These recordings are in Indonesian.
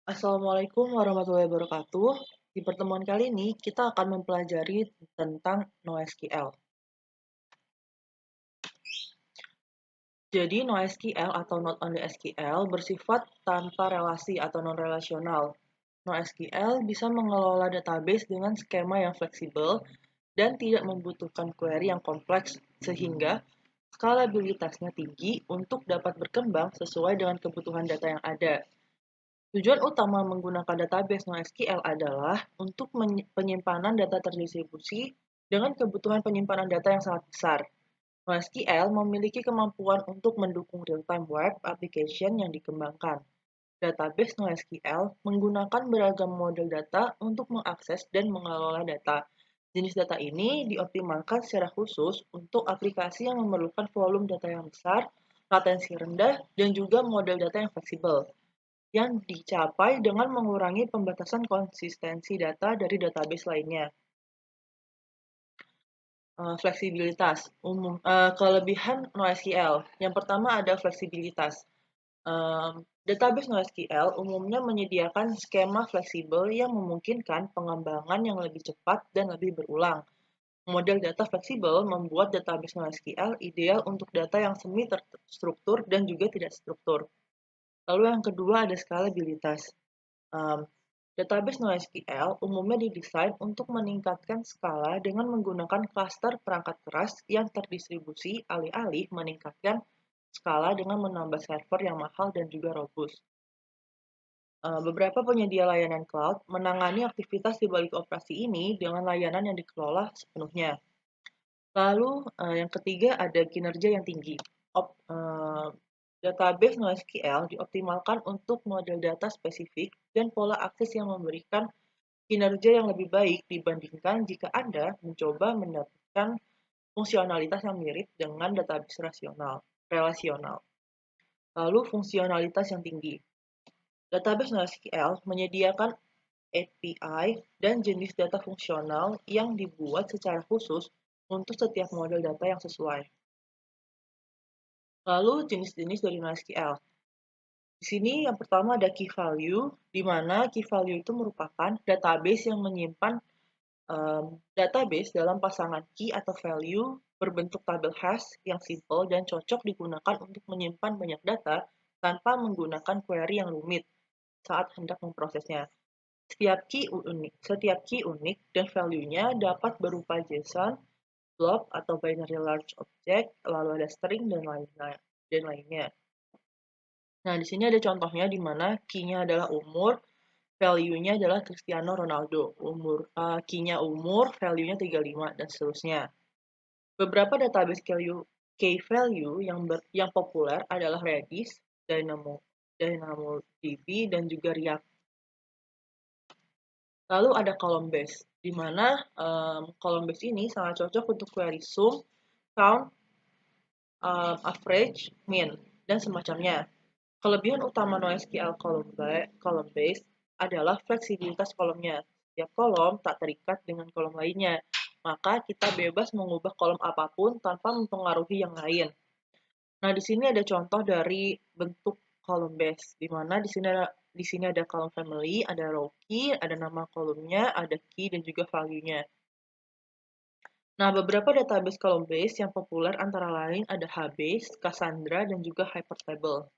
Assalamualaikum warahmatullahi wabarakatuh. Di pertemuan kali ini, kita akan mempelajari tentang NoSQL. Jadi, NoSQL atau Not Only SQL bersifat tanpa relasi atau non-relasional. NoSQL bisa mengelola database dengan skema yang fleksibel dan tidak membutuhkan query yang kompleks, sehingga skalabilitasnya tinggi untuk dapat berkembang sesuai dengan kebutuhan data yang ada. Tujuan utama menggunakan database NoSQL adalah untuk penyimpanan data terdistribusi dengan kebutuhan penyimpanan data yang sangat besar. NoSQL memiliki kemampuan untuk mendukung real-time web application yang dikembangkan. Database NoSQL menggunakan beragam model data untuk mengakses dan mengelola data. Jenis data ini dioptimalkan secara khusus untuk aplikasi yang memerlukan volume data yang besar, latensi rendah, dan juga model data yang fleksibel yang dicapai dengan mengurangi pembatasan konsistensi data dari database lainnya. Fleksibilitas kelebihan NoSQL. Yang pertama ada fleksibilitas. Database NoSQL umumnya menyediakan skema fleksibel yang memungkinkan pengembangan yang lebih cepat dan lebih berulang. Model data fleksibel membuat database NoSQL ideal untuk data yang semi terstruktur dan juga tidak struktur. Lalu yang kedua ada skalabilitas. Um, Database NoSQL umumnya didesain untuk meningkatkan skala dengan menggunakan klaster perangkat keras yang terdistribusi alih-alih meningkatkan skala dengan menambah server yang mahal dan juga robust. Beberapa penyedia layanan cloud menangani aktivitas di balik operasi ini dengan layanan yang dikelola sepenuhnya. Lalu yang ketiga ada kinerja yang tinggi. Database NoSQL dioptimalkan untuk model data spesifik dan pola akses yang memberikan kinerja yang lebih baik dibandingkan jika Anda mencoba mendapatkan fungsionalitas yang mirip dengan database relasional. Lalu fungsionalitas yang tinggi. Database NoSQL menyediakan API dan jenis data fungsional yang dibuat secara khusus untuk setiap model data yang sesuai. Lalu jenis-jenis dari NoSQL. Di sini yang pertama ada key value, di mana key value itu merupakan database yang menyimpan database dalam pasangan key atau value berbentuk tabel hash yang simple dan cocok digunakan untuk menyimpan banyak data tanpa menggunakan query yang rumit saat hendak memprosesnya. Setiap key unik dan value-nya dapat berupa JSON, blob atau binary large object, lalu ada string dan lainnya. Nah, di sini ada contohnya di mana key-nya adalah umur, value-nya adalah Cristiano Ronaldo. Key-nya umur, value-nya 35 dan seterusnya. Beberapa database key value yang populer adalah Redis, DynamoDB, dan juga React. Lalu ada column base, di mana column base ini sangat cocok untuk query sum, count, average, mean, dan semacamnya. Kelebihan utama NoSQL column base adalah fleksibilitas kolomnya. Setiap kolom tak terikat dengan kolom lainnya, maka kita bebas mengubah kolom apapun tanpa mempengaruhi yang lain. Nah, di sini ada contoh dari bentuk column base, di mana di sini ada column family, ada row key, ada nama kolomnya, ada key dan juga value-nya. Nah, beberapa database column base yang populer antara lain ada HBase, Cassandra, dan juga Hypertable.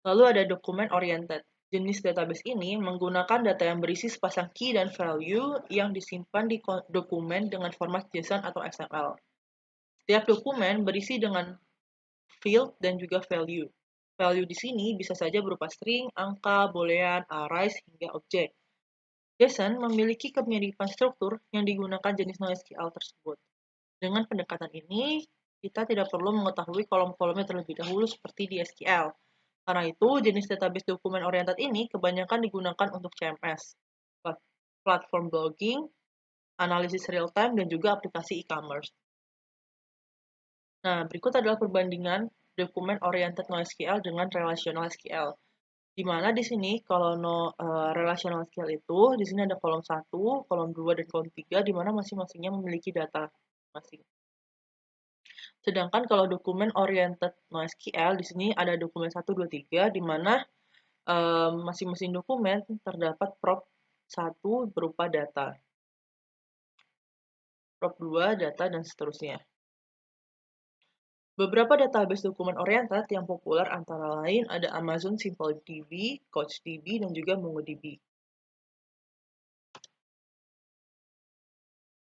Lalu ada dokumen oriented. Jenis database ini menggunakan data yang berisi sepasang key dan value yang disimpan di dokumen dengan format JSON atau XML. Setiap dokumen berisi dengan field dan juga value. Value di sini bisa saja berupa string, angka, boolean, arrays, hingga objek. JSON memiliki kemiripan struktur yang digunakan jenis NoSQL tersebut. Dengan pendekatan ini, kita tidak perlu mengetahui kolom-kolomnya terlebih dahulu seperti di SQL. Karena itu, jenis database dokumen oriented ini kebanyakan digunakan untuk CMS, platform blogging, analisis real-time, dan juga aplikasi e-commerce. Nah, berikut adalah perbandingan dokumen oriented NoSQL dengan relational SQL. Di mana di sini kalau relational SQL itu, di sini ada kolom 1, kolom 2, dan kolom 3, di mana masing-masingnya memiliki data masing. Sedangkan kalau dokumen oriented NoSQL, di sini ada dokumen 1, 2, 3, di mana masing-masing dokumen terdapat prop 1 berupa data, prop 2 data, dan seterusnya. Beberapa database dokumen oriented yang populer antara lain ada Amazon SimpleDB, CouchDB, dan juga MongoDB.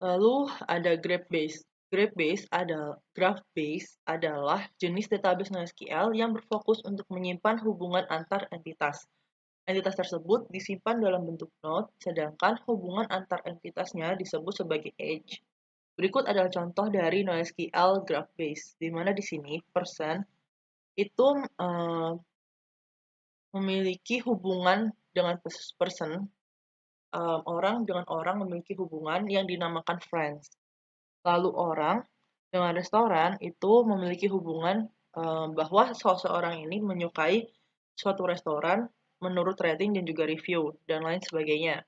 Lalu ada GraphBase. GraphBase adalah jenis database NoSQL yang berfokus untuk menyimpan hubungan antar entitas. Entitas tersebut disimpan dalam bentuk node, sedangkan hubungan antar entitasnya disebut sebagai edge. Berikut adalah contoh dari NoSQL GraphBase, di mana di sini person itu memiliki hubungan dengan person, orang dengan orang memiliki hubungan yang dinamakan friends. Lalu orang dengan restoran itu memiliki hubungan bahwa seseorang ini menyukai suatu restoran menurut rating dan juga review dan lain sebagainya.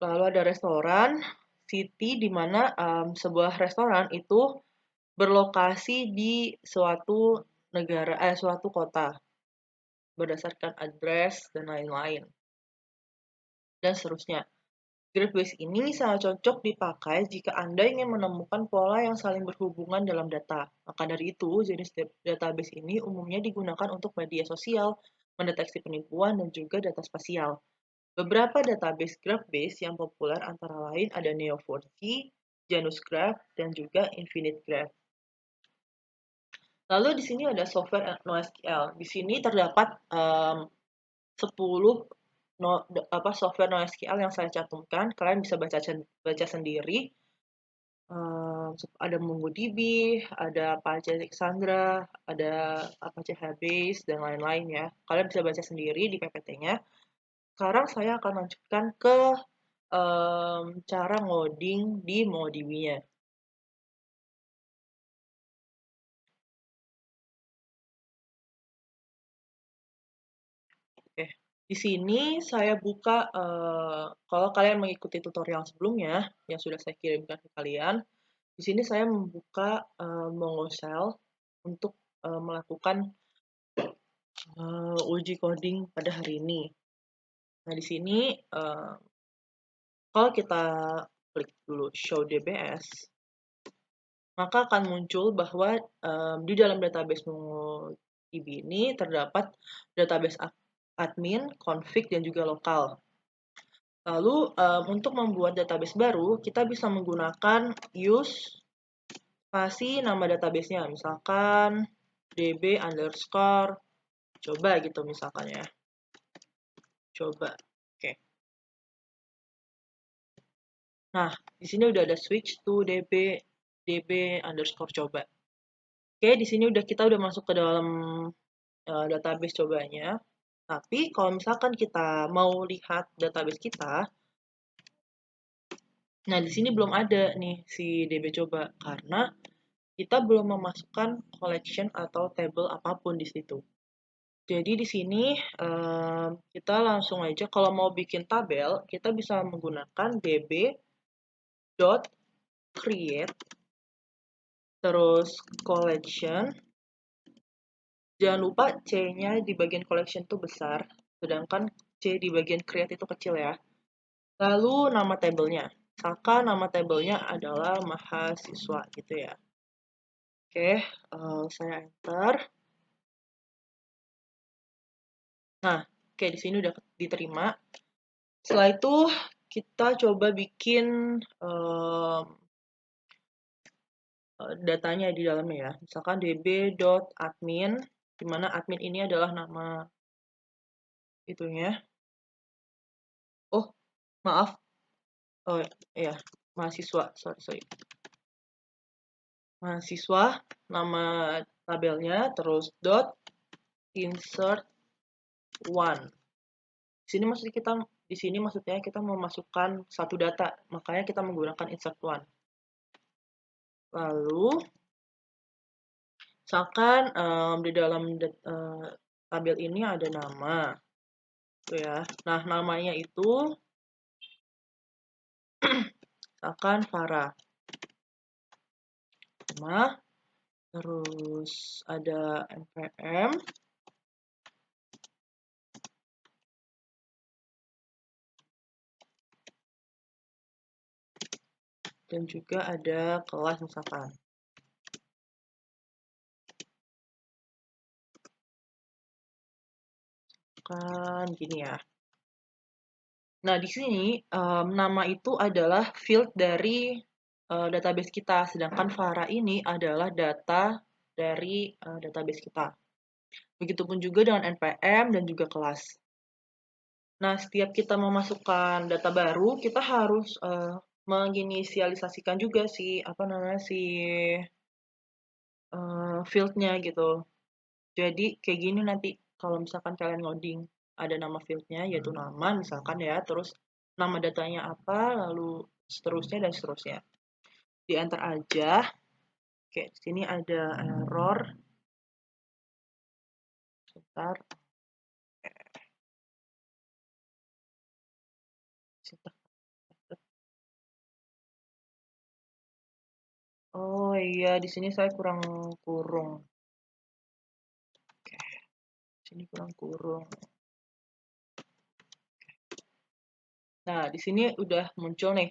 Lalu ada restoran city, di mana sebuah restoran itu berlokasi di suatu negara, suatu kota berdasarkan address dan lain-lain dan seterusnya. GraphBase ini sangat cocok dipakai jika Anda ingin menemukan pola yang saling berhubungan dalam data. Maka dari itu, jenis database ini umumnya digunakan untuk media sosial, mendeteksi penipuan, dan juga data spasial. Beberapa database GraphBase yang populer antara lain ada Neo4j, Janus Graph, dan juga Infinite Graph. Lalu di sini ada software NoSQL. Di sini terdapat 10 software NoSQL yang saya cantumkan. Kalian bisa baca sendiri. Ada MongoDB, ada Apache Cassandra, ada Apache Hibernate, dan lain-lain ya. Kalian bisa baca sendiri di PPT-nya. Sekarang saya akan lanjutkan ke cara ngoding di MongoDB-nya. Oke, di sini saya buka, kalau kalian mengikuti tutorial sebelumnya yang sudah saya kirimkan ke kalian, di sini saya membuka MongoShell untuk melakukan uji coding pada hari ini. Nah, di sini kalau kita klik dulu show DBS, maka akan muncul bahwa di dalam database MongoDB ini terdapat database admin, config, dan juga lokal. Lalu untuk membuat database baru, kita bisa menggunakan use spasi nama database-nya, misalkan db underscore coba gitu misalkan ya. Coba. Oke. Nah, di sini udah ada switch to db underscore coba. Oke, di sini kita udah masuk ke dalam database cobanya. Tapi kalau misalkan kita mau lihat database kita, nah di sini belum ada nih si db coba karena kita belum memasukkan collection atau table apapun di situ. Jadi di sini kita langsung aja kalau mau bikin tabel, kita bisa menggunakan db.create terus collection. Jangan lupa C-nya di bagian collection itu besar, sedangkan C di bagian create itu kecil ya. Lalu nama tabelnya. Misalkan nama tabelnya adalah mahasiswa gitu ya. Oke, saya enter. Nah, oke, di sini udah diterima. Setelah itu kita coba bikin datanya di dalamnya ya. Misalkan db.admin, di mana admin ini adalah nama itunya. Oh, maaf. Oh iya, mahasiswa. Sorry. Mahasiswa, nama tabelnya, terus dot insert one. Di sini maksudnya kita memasukkan satu data, makanya kita menggunakan insert one. Lalu misalkan di dalam tabel ini ada nama, tuh ya. Nah, namanya itu misalkan Farah. Nama, terus ada npm, dan juga ada kelas misalkan. Kan gini ya. Nah, di sini nama itu adalah field dari database kita, sedangkan vara ini adalah data dari database kita. Begitupun juga dengan npm dan juga kelas. Nah, setiap kita memasukkan data baru, kita harus menginisialisasikan juga si field-nya gitu. Jadi kayak gini nanti kalau misalkan kalian ngoding ada nama field-nya yaitu nama misalkan ya, terus nama datanya apa, lalu seterusnya dan seterusnya. Di enter aja. Oke, di sini ada error. Sebentar. Oh iya, di sini saya kurang kurung. Oke, di sini kurang kurung. Nah, di sini udah muncul nih.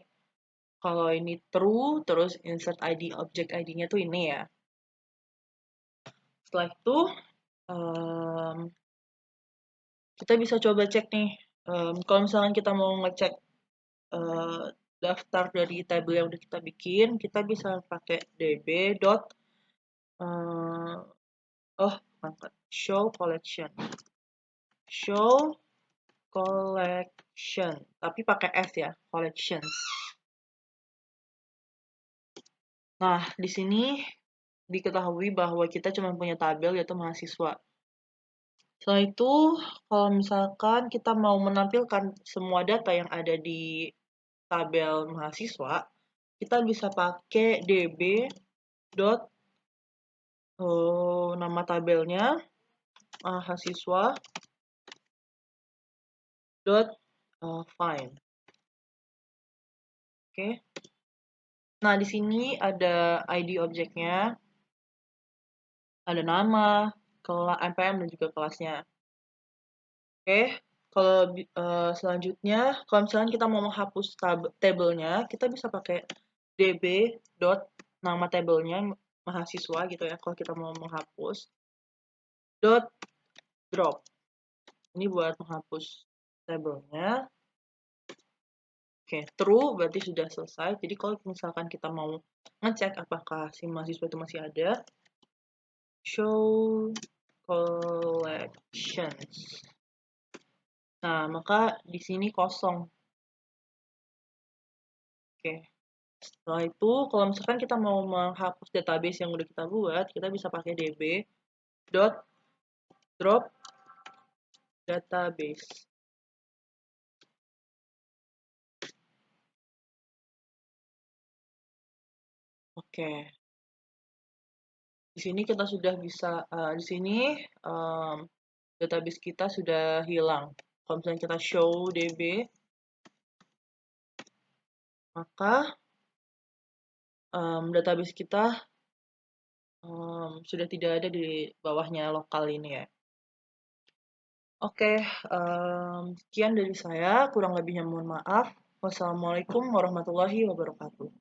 Kalau ini true, terus insert ID, object ID-nya tuh ini ya. Setelah itu, kita bisa coba cek nih. Kalau misalnya kita mau ngecek daftar dari tabel yang udah kita bikin, kita bisa pakai db dot show collection. Show collection, tapi pakai S ya, collections. Nah, di sini diketahui bahwa kita cuma punya tabel yaitu mahasiswa. Setelah itu, kalau misalkan kita mau menampilkan semua data yang ada di tabel mahasiswa, kita bisa pakai db dot nama tabelnya mahasiswa dot find. Oke. Nah, di sini ada ID objeknya, ada nama, npm dan juga kelasnya. Oke. Kalau selanjutnya, kalau misalnya kita mau menghapus tabelnya, kita bisa pakai db dot nama tabelnya mahasiswa gitu ya. Kalau kita mau menghapus dot drop. Ini buat menghapus tabelnya. Oke, true berarti sudah selesai. Jadi kalau misalkan kita mau ngecek apakah si mahasiswa itu masih ada, show collections. Nah, maka di sini kosong. Oke. Setelah itu, kalau misalkan kita mau menghapus database yang udah kita buat, kita bisa pakai db dot drop database. Oke. Di sini kita sudah bisa, di sini database kita sudah hilang. Kalau misalnya kita show db, maka database kita sudah tidak ada di bawahnya lokal ini ya. Oke, sekian dari saya. Kurang lebihnya mohon maaf. Wassalamualaikum warahmatullahi wabarakatuh.